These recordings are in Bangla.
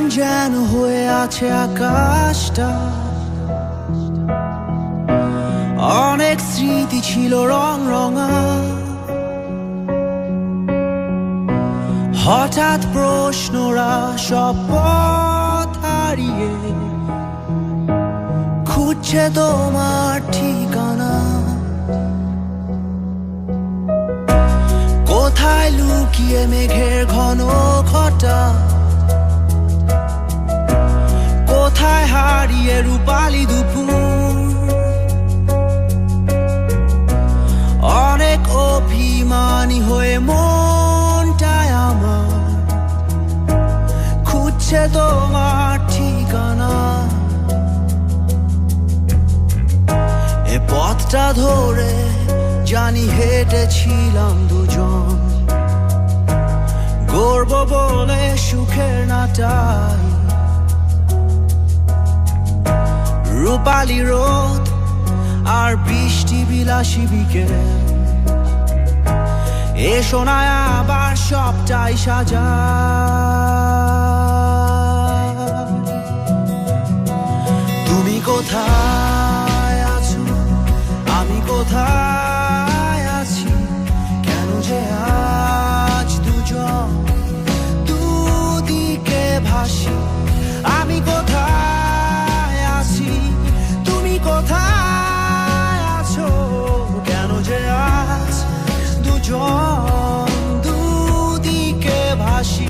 যেন হয়ে আছে আকাশটা, অনেক স্মৃতি ছিল রং রঙা, হঠাৎ প্রশ্নরা সব পথ হারিয়ে খুঁজছে তোমার ঠিকানা। কোথায় লুকিয়ে মেঘের ঘন ঘটা, কোথায় হারিয়ে রূপালি দুপুর, অনেক অভিমানী হয়ে মনটায় আমার খুঁজছে তোমার ঠিকানা। এ পথটা ধরে জানি হেঁটেছিলাম দুজন, গর্ব বলে সুখের নাটাই, রূপালি রোদ আর বৃষ্টি বিলাসী বিকেল, এসো না আবার সবটাই সাজা। তুমি কোথায় আছো, আমি কোথায় আছি, কেন যে আজ দুজন দুদিকে ভাসি। আমি কোথায় আছি, তুমি কোথায় আছো, কেন যে আজ দুজন দুদিকে ভাসি।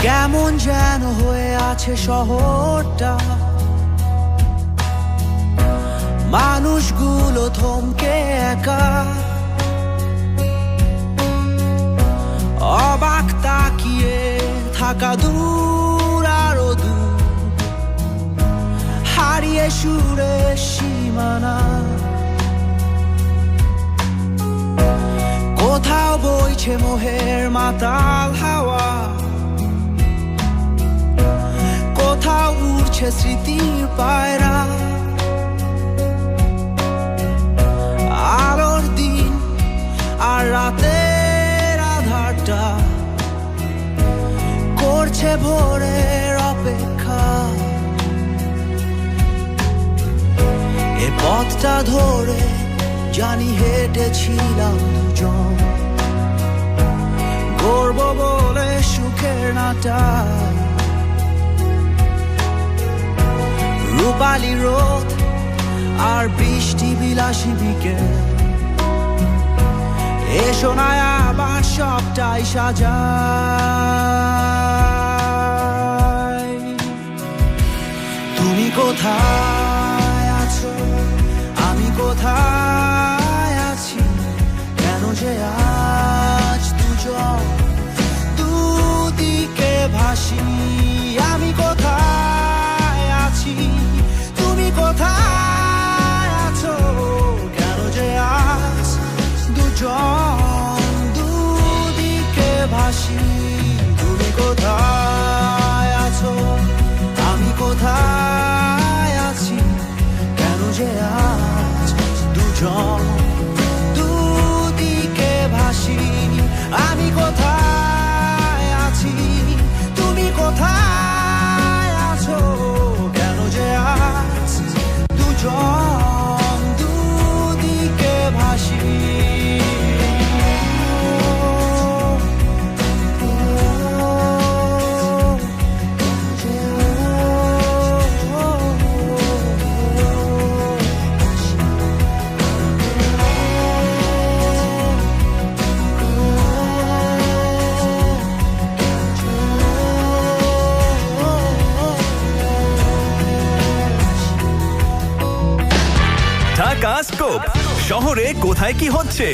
কেমন যেন হয়ে আছে শহরটা, মানুষগুলো থমকে একা, অবাক তাকিয়ে থাকা দূর আরো দূর, হারিয়ে সুরে সীমানা। কোথাও বইছে মোহের মাতাল হাওয়া, কোথাও উড়ছে স্মৃতির পায়রা। আলোর দিন আর রাতের আধারটা করছে ভোরের অপেক্ষা। এ পথটা ধরে জানি হেঁটেছিলাম দুজন, গর্ব বলে সুখের নাটাই, রূপালি রোদ আর বৃষ্টি বিলাসী বিকেল, এসো না আবার সবটাই সাজাই। তুমি কোথায় আছো, আমি কোথায় আছি, কেন যে আজ দুজন দুদিকে ভাসি। আমি কোথায় আছি, তুমি কোথায় আছো, কেন যে আজ দুজন দুদিকে ভাসি। তুমি কোথায় আছো, আমি কোথায় আছি, কেন যে আজ দুজন দুদিকে ভাসি। আমি কোথায় আছি, তুমি কোথায় আছো, কেন যে আজ দুজন দুদিকে ভাসি। ঢাকা স্কোপ শহরে কোথায় কি হচ্ছে।